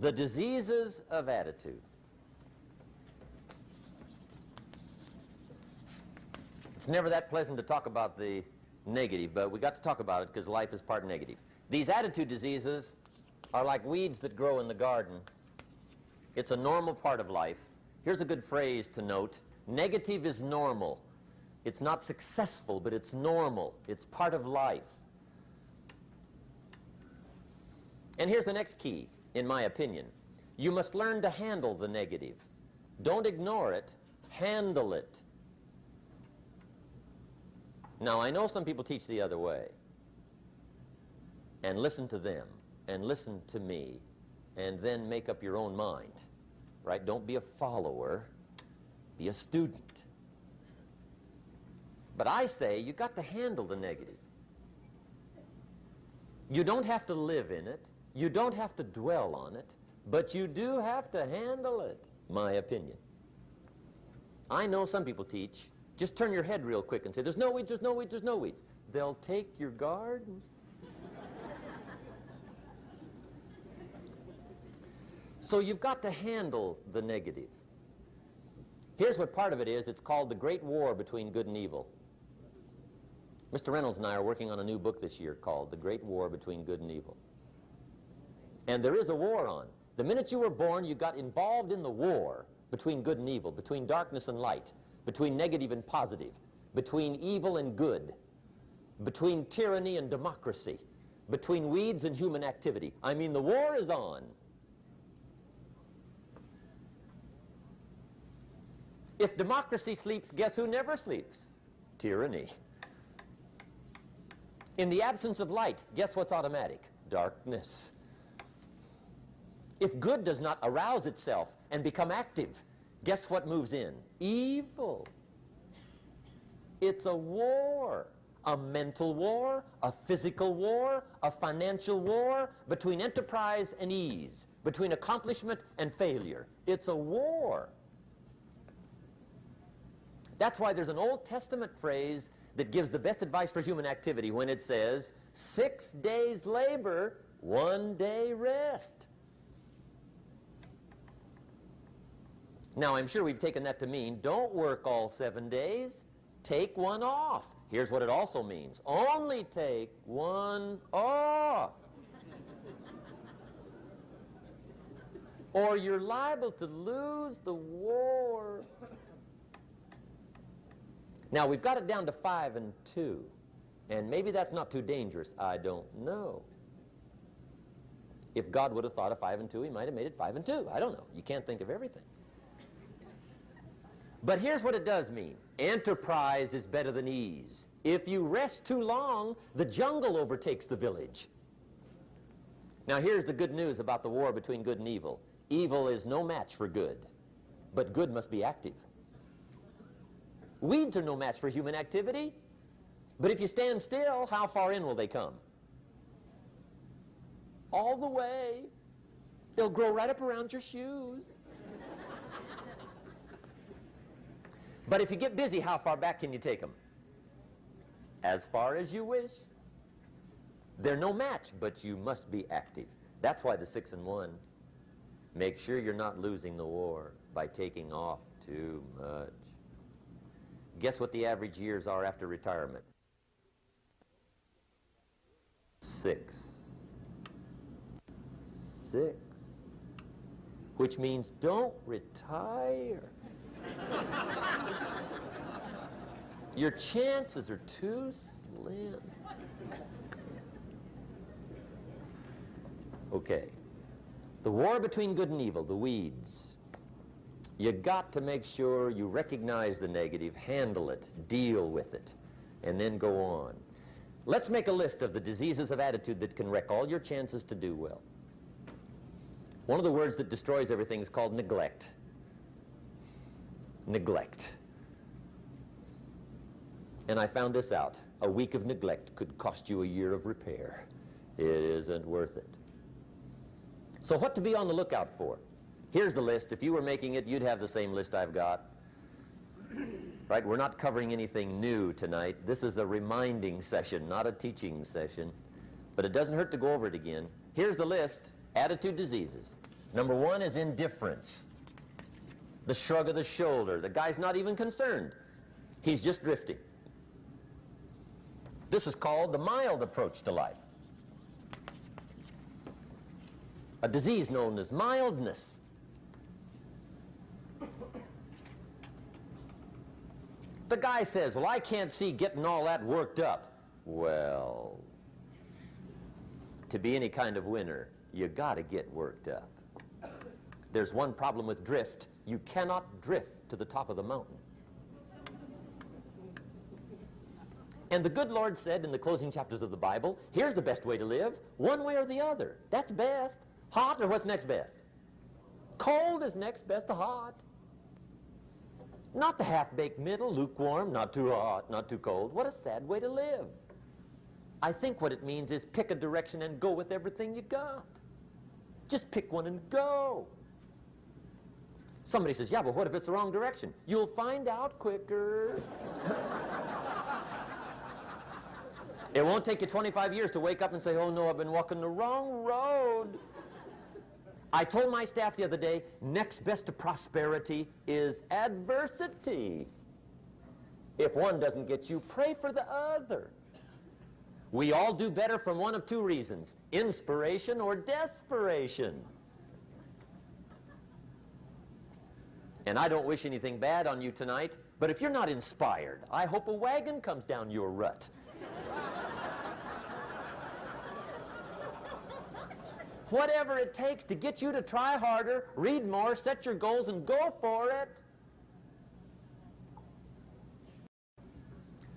The diseases of attitude. It's never that pleasant to talk about the negative, but we got to talk about it because life is part negative. These attitude diseases are like weeds that grow in the garden. It's a normal part of life. Here's a good phrase to note. Negative is normal. It's not successful, but it's normal. It's part of life. And here's the next key, in my opinion. You must learn to handle the negative. Don't ignore it. Handle it. Now, I know some people teach the other way. And listen to them, and listen to me, and then make up your own mind. Right? Don't be a follower. Be a student. But I say you got to handle the negative. You don't have to live in it. You don't have to dwell on it. But you do have to handle it, my opinion. I know some people teach, just turn your head real quick and say, there's no weeds, there's no weeds, there's no weeds. They'll take your garden. So you've got to handle the negative. Here's what part of it is. It's called the Great War Between Good and Evil. Mr. Reynolds and I are working on a new book this year called The Great War Between Good and Evil. And there is a war on. The minute you were born, you got involved in the war between good and evil, between darkness and light, between negative and positive, between evil and good, between tyranny and democracy, between weeds and human activity. I mean, the war is on. If democracy sleeps, guess who never sleeps? Tyranny. In the absence of light, guess what's automatic? Darkness. If good does not arouse itself and become active, guess what moves in? Evil. It's a war. A mental war, a physical war, a financial war, between enterprise and ease, between accomplishment and failure. It's a war. That's why there's an Old Testament phrase that gives the best advice for human activity when it says, 6 days labor, 1 day rest. Now, I'm sure we've taken that to mean, don't work all 7 days, take one off. Here's what it also means, only take one off. Or you're liable to lose the war. Now, we've got it down to 5 and 2, and maybe that's not too dangerous. I don't know. If God would have thought of 5 and 2, he might have made it 5 and 2. I don't know. You can't think of everything. But here's what it does mean. Enterprise is better than ease. If you rest too long, the jungle overtakes the village. Now, here's the good news about the war between good and evil. Evil is no match for good, but good must be active. Weeds are no match for human activity, but if you stand still, how far in will they come? All the way. They'll grow right up around your shoes. But if you get busy, how far back can you take them? As far as you wish. They're no match, but you must be active. That's why the 6 and 1. Make sure you're not losing the war by taking off too much. Guess what the average years are after retirement? 6. 6. Which means don't retire. Your chances are too slim. Okay. The war between good and evil, the weeds. You got to make sure you recognize the negative, handle it, deal with it, and then go on. Let's make a list of the diseases of attitude that can wreck all your chances to do well. One of the words that destroys everything is called neglect. Neglect. And I found this out. A week of neglect could cost you a year of repair. It isn't worth it. So what to be on the lookout for? Here's the list. If you were making it, you'd have the same list I've got. Right? We're not covering anything new tonight. This is a reminding session, not a teaching session. But it doesn't hurt to go over it again. Here's the list. Attitude diseases. Number one is indifference. The shrug of the shoulder. The guy's not even concerned. He's just drifting. This is called the mild approach to life. A disease known as mildness. The guy says, well, I can't see getting all that worked up. Well, to be any kind of winner, you got to get worked up. There's one problem with drift. You cannot drift to the top of the mountain. And the good Lord said in the closing chapters of the Bible, here's the best way to live, one way or the other. That's best. Hot or what's next best? Cold is next best to hot. Not the half-baked middle, lukewarm, not too hot, not too cold. What a sad way to live. I think what it means is pick a direction and go with everything you got. Just pick one and go. Somebody says, yeah, but what if it's the wrong direction? You'll find out quicker. It won't take you 25 years to wake up and say, oh no, I've been walking the wrong road. I told my staff the other day, next best to prosperity is adversity. If one doesn't get you, pray for the other. We all do better from one of two reasons, inspiration or desperation. And I don't wish anything bad on you tonight, but if you're not inspired, I hope a wagon comes down your rut. Whatever it takes to get you to try harder, read more, set your goals, and go for it.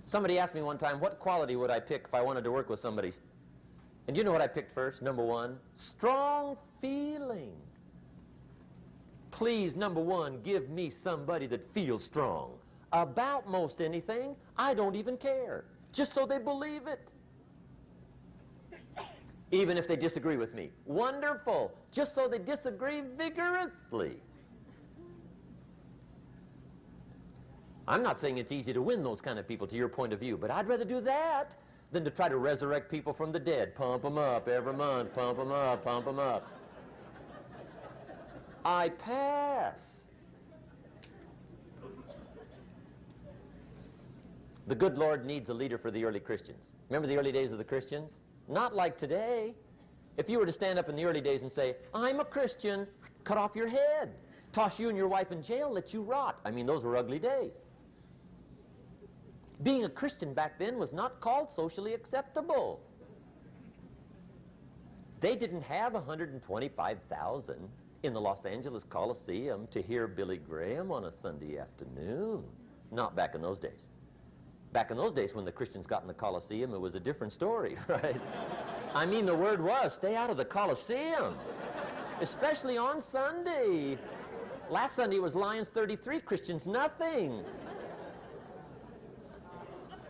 Somebody asked me one time, what quality would I pick if I wanted to work with somebody? And you know what I picked first? Number one, strong feeling. Please, number one, give me somebody that feels strong. About most anything, I don't even care. Just so they believe it. Even if they disagree with me. Wonderful. Just so they disagree vigorously. I'm not saying it's easy to win those kind of people to your point of view, but I'd rather do that than to try to resurrect people from the dead. Pump them up every month, pump them up, pump them up. I pass. The good Lord needs a leader for the early Christians. Remember the early days of the Christians? Not like today. If you were to stand up in the early days and say, I'm a Christian, cut off your head, toss you and your wife in jail, let you rot. I mean, those were ugly days. Being a Christian back then was not called socially acceptable. They didn't have 125,000 in the Los Angeles Coliseum to hear Billy Graham on a Sunday afternoon. Not back in those days. Back in those days when the Christians got in the Coliseum, it was a different story, right? I mean, the word was, stay out of the Coliseum, especially on Sunday. Last Sunday was Lions 33, Christians nothing.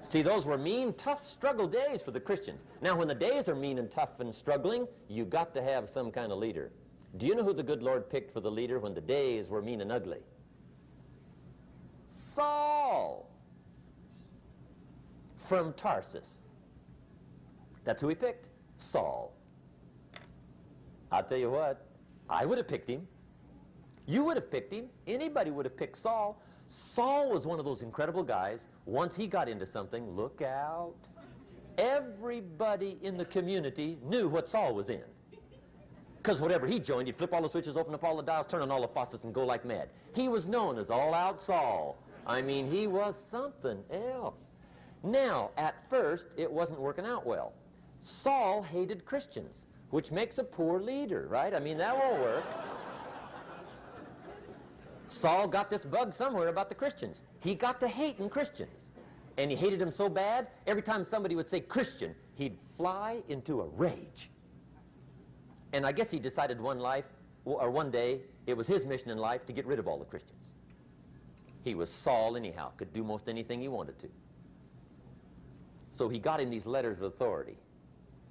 See, those were mean, tough struggle days for the Christians. Now, when the days are mean and tough and struggling, you got to have some kind of leader. Do you know who the good Lord picked for the leader when the days were mean and ugly? Saul. From Tarsus. That's who he picked, Saul. I'll tell you what, I would have picked him. You would have picked him. Anybody would have picked Saul. Saul was one of those incredible guys. Once he got into something, look out. Everybody in the community knew what Saul was in. Because whatever he joined, he'd flip all the switches, open up all the dials, turn on all the faucets, and go like mad. He was known as All-Out Saul. I mean, he was something else. Now, at first, it wasn't working out well. Saul hated Christians, which makes a poor leader, right? I mean, that won't work. Saul got this bug somewhere about the Christians. He got to hating Christians. And he hated them so bad, every time somebody would say Christian, he'd fly into a rage. And I guess he decided one day, it was his mission in life to get rid of all the Christians. He was Saul anyhow, could do most anything he wanted to. So he got him these letters of authority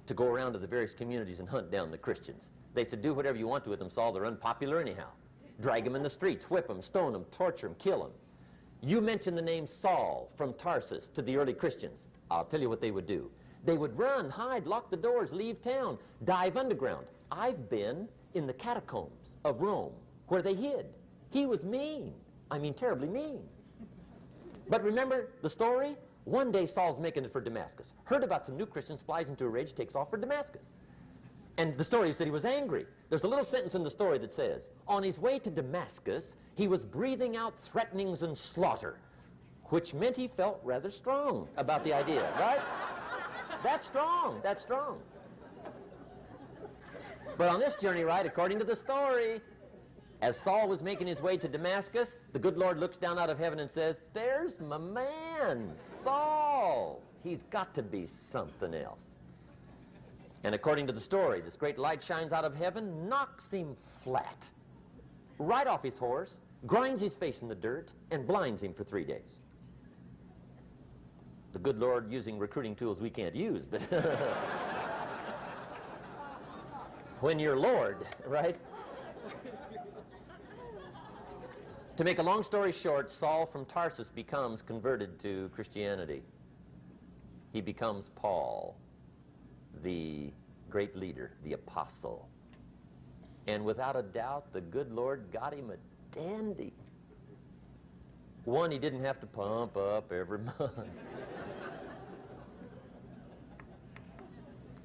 to go around to the various communities and hunt down the Christians. They said, do whatever you want to with them, Saul. They're unpopular anyhow. Drag them in the streets, whip them, stone them, torture them, kill them. You mention the name Saul from Tarsus to the early Christians. I'll tell you what they would do. They would run, hide, lock the doors, leave town, dive underground. I've been in the catacombs of Rome where they hid. He was mean. I mean, terribly mean. But remember the story? One day Saul's making it for Damascus. Heard about some new Christians, flies into a rage, takes off for Damascus. And the story said he was angry. There's a little sentence in the story that says, on his way to Damascus, he was breathing out threatenings and slaughter, which meant he felt rather strong about the idea, right? That's strong. That's strong. But on this journey, right, according to the story, as Saul was making his way to Damascus, the good Lord looks down out of heaven and says, there's my man, Saul. He's got to be something else. And according to the story, this great light shines out of heaven, knocks him flat, right off his horse, grinds his face in the dirt, and blinds him for 3 days. The good Lord using recruiting tools we can't use, but when you're Lord, right? To make a long story short, Saul from Tarsus becomes converted to Christianity. He becomes Paul, the great leader, the apostle. And without a doubt, the good Lord got him a dandy. One he didn't have to pump up every month.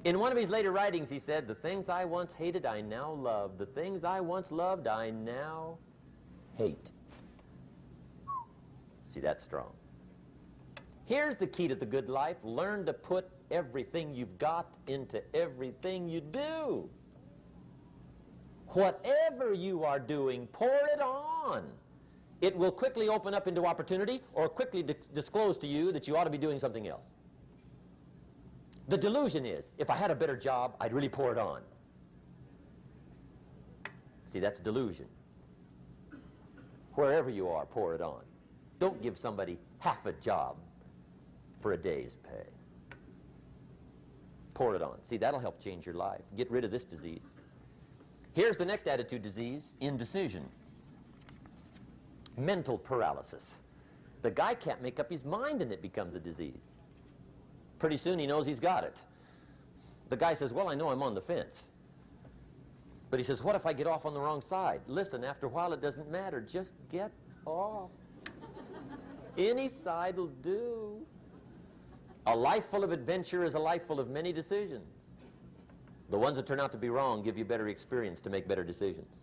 In one of his later writings, he said, the things I once hated, I now love. The things I once loved, I now hate. See, that's strong. Here's the key to the good life. Learn to put everything you've got into everything you do. Whatever you are doing, pour it on. It will quickly open up into opportunity or quickly disclose to you that you ought to be doing something else. The delusion is, if I had a better job, I'd really pour it on. See, that's delusion. Wherever you are, pour it on. Don't give somebody half a job for a day's pay. Pour it on. See, that'll help change your life. Get rid of this disease. Here's the next attitude disease, indecision. Mental paralysis. The guy can't make up his mind and it becomes a disease. Pretty soon he knows he's got it. The guy says, well, I know I'm on the fence. But he says, what if I get off on the wrong side? Listen, after a while it doesn't matter. Just get off. Any side will do. A life full of adventure is a life full of many decisions. The ones that turn out to be wrong give you better experience to make better decisions.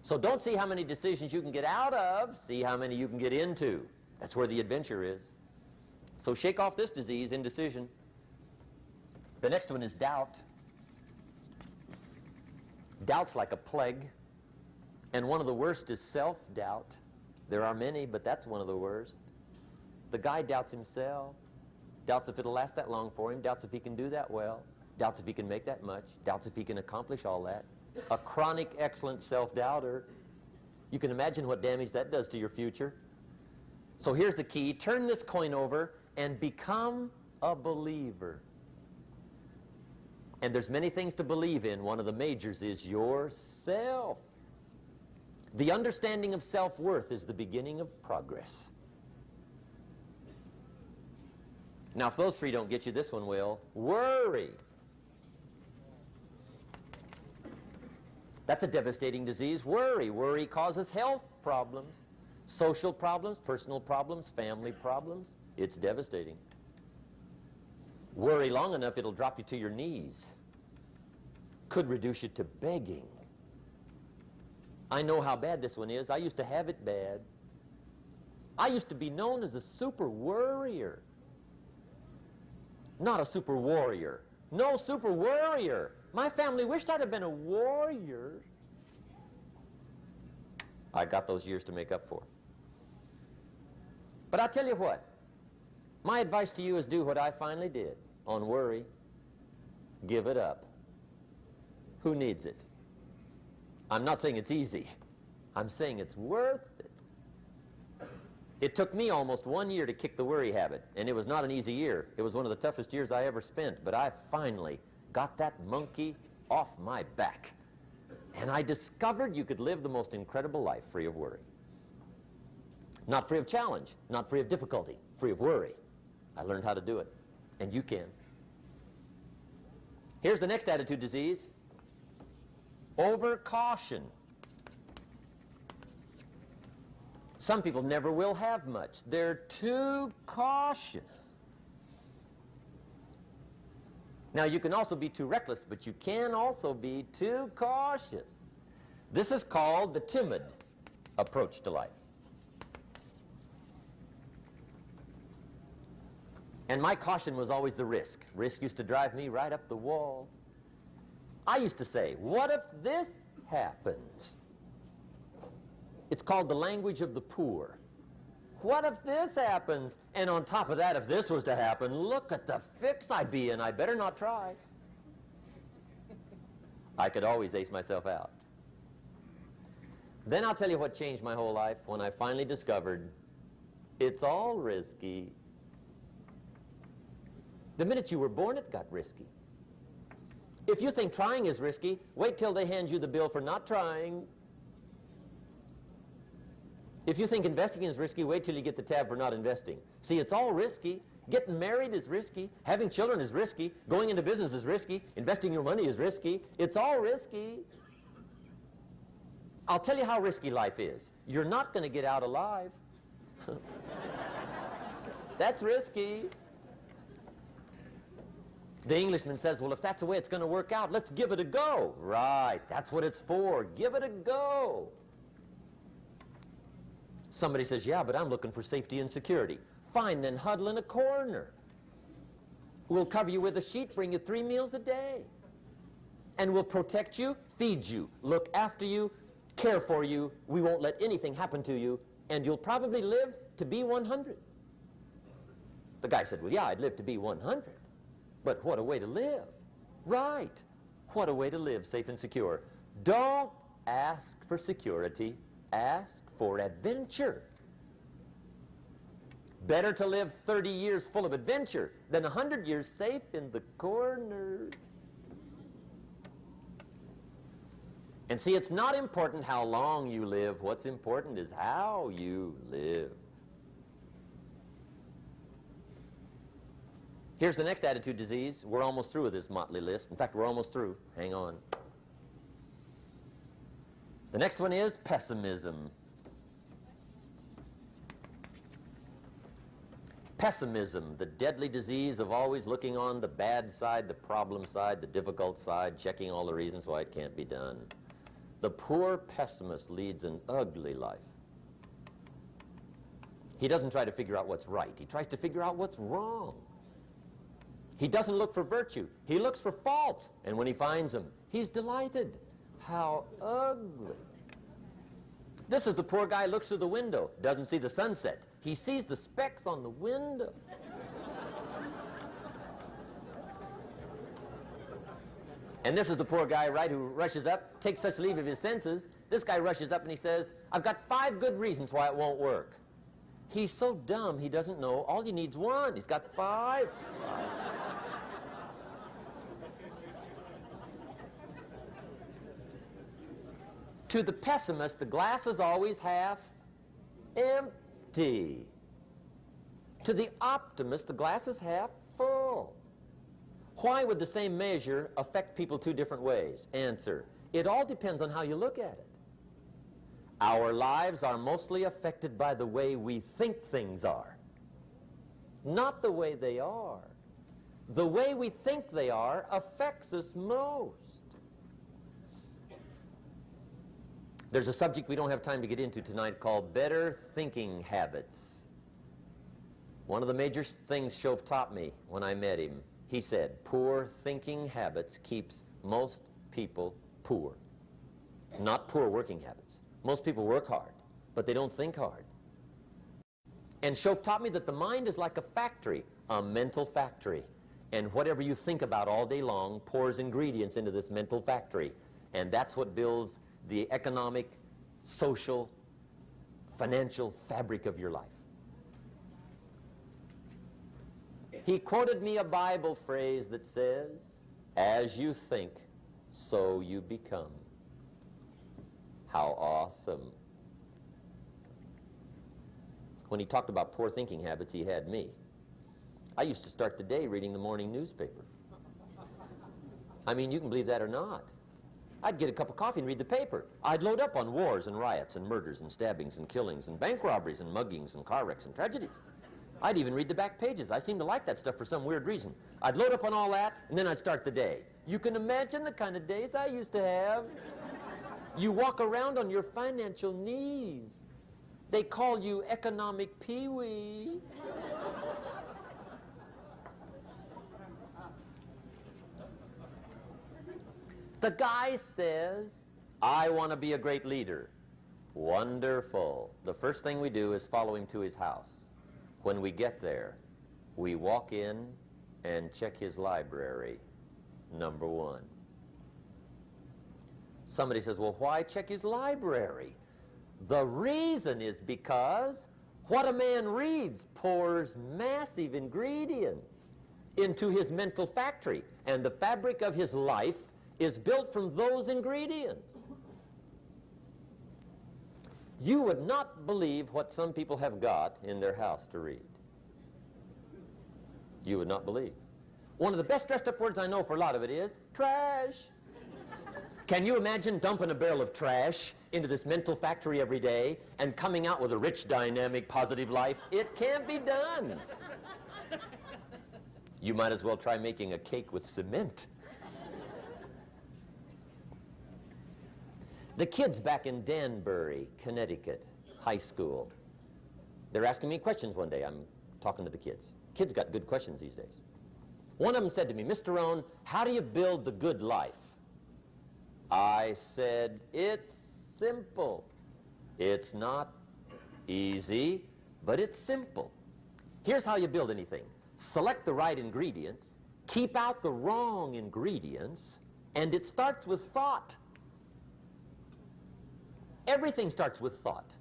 So don't see how many decisions you can get out of, see how many you can get into. That's where the adventure is. So shake off this disease, indecision. The next one is doubt. Doubt's like a plague. And one of the worst is self-doubt. There are many, but that's one of the worst. The guy doubts himself. Doubts if it'll last that long for him. Doubts if he can do that well. Doubts if he can make that much. Doubts if he can accomplish all that. A chronic, excellent self-doubter. You can imagine what damage that does to your future. So here's the key. Turn this coin over and become a believer. And there's many things to believe in. One of the majors is yourself. The understanding of self-worth is the beginning of progress. Now, if those three don't get you, this one will. Worry. That's a devastating disease. Worry. Worry causes health problems, social problems, personal problems, family problems. It's devastating. Worry long enough, it'll drop you to your knees. Could reduce you to begging. I know how bad this one is. I used to have it bad. I used to be known as a super worrier. Not a super warrior. No, super worrier. My family wished I'd have been a warrior. I got those years to make up for. But I'll tell you what. My advice to you is do what I finally did on worry. Give it up. Who needs it? I'm not saying it's easy. I'm saying it's worth it. It took me almost 1 year to kick the worry habit, and it was not an easy year. It was one of the toughest years I ever spent, but I finally got that monkey off my back. And I discovered you could live the most incredible life free of worry. Not free of challenge, not free of difficulty, free of worry. I learned how to do it, and you can. Here's the next attitude disease. Over caution. Some people never will have much. They're too cautious. Now, you can also be too reckless, but you can also be too cautious. This is called the timid approach to life. And my caution was always the risk. Risk used to drive me right up the wall. I used to say, what if this happens? It's called the language of the poor. What if this happens? And on top of that, if this was to happen, look at the fix I'd be in. I better not try. I could always ace myself out. Then I'll tell you what changed my whole life when I finally discovered it's all risky. The minute you were born, it got risky. If you think trying is risky, wait till they hand you the bill for not trying. If you think investing is risky, wait till you get the tab for not investing. See, it's all risky. Getting married is risky. Having children is risky. Going into business is risky. Investing your money is risky. It's all risky. I'll tell you how risky life is. You're not going to get out alive. That's risky. The Englishman says, well, if that's the way it's going to work out, let's give it a go. Right, that's what it's for. Give it a go. Somebody says, yeah, but I'm looking for safety and security. Fine, then huddle in a corner. We'll cover you with a sheet, bring you 3 meals a day. And we'll protect you, feed you, look after you, care for you. We won't let anything happen to you, and you'll probably live to be 100. The guy said, well, yeah, I'd live to be 100. But what a way to live. Right. What a way to live, safe and secure. Don't ask for security. Ask for adventure. Better to live 30 years full of adventure than 100 years safe in the corner. And see, it's not important how long you live. What's important is how you live. Here's the next attitude disease. We're almost through with this motley list. In fact, we're almost through. Hang on. The next one is pessimism. Pessimism, the deadly disease of always looking on the bad side, the problem side, the difficult side, checking all the reasons why it can't be done. The poor pessimist leads an ugly life. He doesn't try to figure out what's right. He tries to figure out what's wrong. He doesn't look for virtue. He looks for faults. And when he finds them, he's delighted. How ugly. This is the poor guy who looks through the window, doesn't see the sunset. He sees the specks on the window. And this is the poor guy, right, who rushes up, takes such leave of his senses. This guy rushes up and he says, I've got 5 good reasons why it won't work. He's so dumb he doesn't know all he needs 1. He's got 5. To the pessimist, the glass is always half empty. To the optimist, the glass is half full. Why would the same measure affect people 2 different ways? Answer, it all depends on how you look at it. Our lives are mostly affected by the way we think things are, not the way they are. The way we think they are affects us most. There's a subject we don't have time to get into tonight called better thinking habits. One of the major things Shove taught me when I met him, he said, poor thinking habits keeps most people poor. Not poor working habits. Most people work hard, but they don't think hard. And Shove taught me that the mind is like a factory, a mental factory. And whatever you think about all day long pours ingredients into this mental factory. And that's what builds the economic, social, financial fabric of your life. He quoted me a Bible phrase that says, as you think, so you become. How awesome. When he talked about poor thinking habits, he had me. I used to start the day reading the morning newspaper. I mean, you can believe that or not. I'd get a cup of coffee and read the paper. I'd load up on wars and riots and murders and stabbings and killings and bank robberies and muggings and car wrecks and tragedies. I'd even read the back pages. I seem to like that stuff for some weird reason. I'd load up on all that, and then I'd start the day. You can imagine the kind of days I used to have. You walk around on your financial knees. They call you economic peewee. The guy says, I want to be a great leader. Wonderful. The first thing we do is follow him to his house. When we get there, we walk in and check his library, number one. Somebody says, well, why check his library? The reason is because what a man reads pours massive ingredients into his mental factory, and the fabric of his life is built from those ingredients. You would not believe what some people have got in their house to read. You would not believe. One of the best dressed up words I know for a lot of it is trash. Can you imagine dumping a barrel of trash into this mental factory every day and coming out with a rich, dynamic, positive life? It can't be done. You might as well try making a cake with cement. The kids back in Danbury, Connecticut, high school, they're asking me questions one day. I'm talking to the kids. Kids got good questions these days. One of them said to me, Mr. Rohn, how do you build the good life? I said, it's simple. It's not easy, but it's simple. Here's how you build anything. Select the right ingredients, keep out the wrong ingredients, and it starts with thought. Everything starts with thought.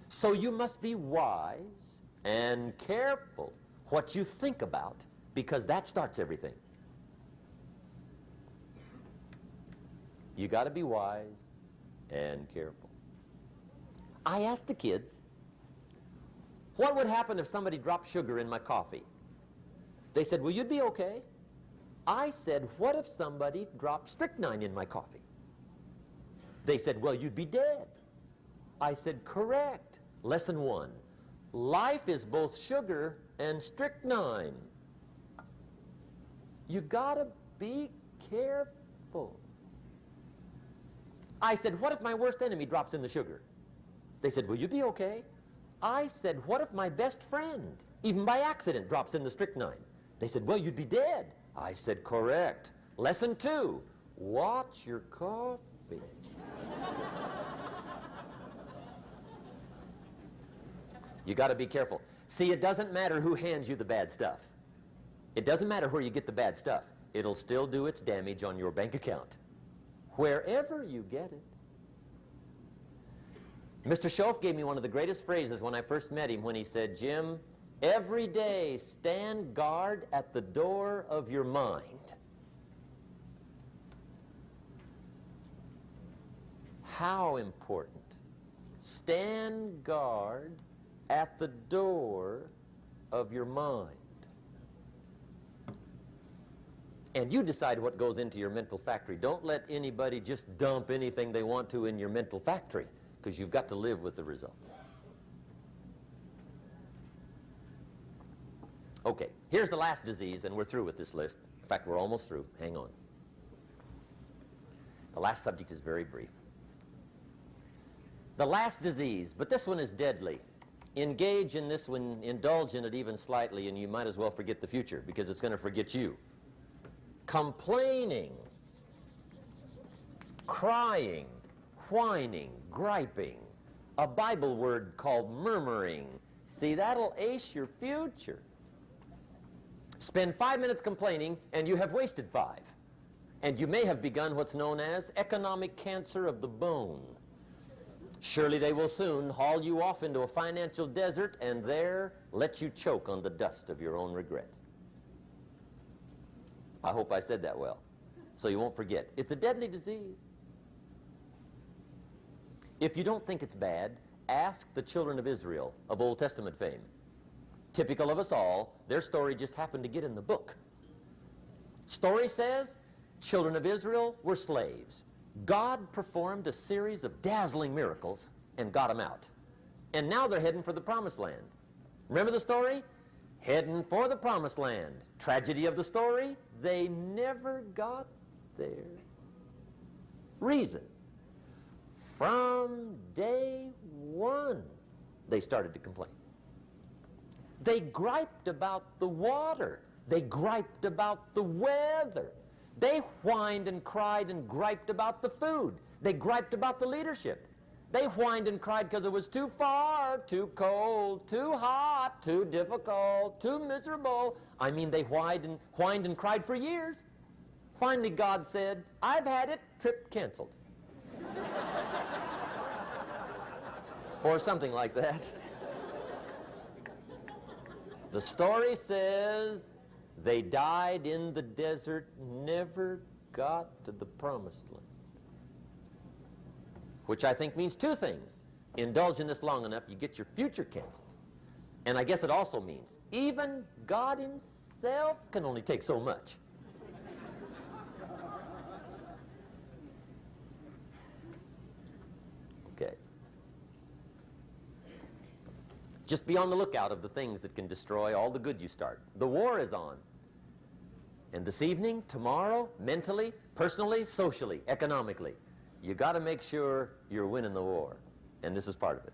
So you must be wise and careful what you think about, because that starts everything. You got to be wise and careful. I asked the kids, what would happen if somebody dropped sugar in my coffee? They said, well, you'd be okay. I said, what if somebody dropped strychnine in my coffee? They said, well, you'd be dead. I said, correct. Lesson one, life is both sugar and strychnine. You gotta be careful. I said, what if my worst enemy drops in the sugar? They said, will you be okay? I said, what if my best friend, even by accident, drops in the strychnine? They said, well, you'd be dead. I said, correct. Lesson two, watch your coffee. You got to be careful. See, it doesn't matter who hands you the bad stuff. It doesn't matter where you get the bad stuff. It'll still do its damage on your bank account, wherever you get it. Mr. Schoaf gave me one of the greatest phrases when I first met him when he said, Jim, every day stand guard at the door of your mind. How important. Stand guard at the door of your mind. And you decide what goes into your mental factory. Don't let anybody just dump anything they want to in your mental factory, because you've got to live with the results. Okay, here's the last disease, and we're through with this list. In fact, we're almost through. Hang on. The last subject is very brief. The last disease, but this one is deadly. Engage in this one, indulge in it even slightly, and you might as well forget the future, because it's going to forget you. Complaining, crying, whining, griping, a Bible word called murmuring. See, that'll ace your future. Spend 5 minutes complaining, and you have wasted 5. And you may have begun what's known as economic cancer of the bone. Surely they will soon haul you off into a financial desert and there let you choke on the dust of your own regret. I hope I said that well, so you won't forget. It's a deadly disease. If you don't think it's bad, ask the children of Israel of Old Testament fame. Typical of us all, their story just happened to get in the book. Story says, children of Israel were slaves. God performed a series of dazzling miracles and got them out. And now they're heading for the promised land. Remember the story? Heading for the promised land. Tragedy of the story, they never got there. Reason. From day one, they started to complain. They griped about the water. They griped about the weather. They whined and cried and griped about the food. They griped about the leadership. They whined and cried because it was too far, too cold, too hot, too difficult, too miserable. I mean, they whined and cried for years. Finally, God said, "I've had it, trip canceled." Or something like that. The story says they died in the desert, never got to the promised land. Which I think means two things. Indulge in this long enough, you get your future canceled. And I guess it also means even God himself can only take so much. Okay. Just be on the lookout of the things that can destroy all the good you start. The war is on. And this evening, tomorrow, mentally, personally, socially, economically, you got to make sure you're winning the war. And this is part of it.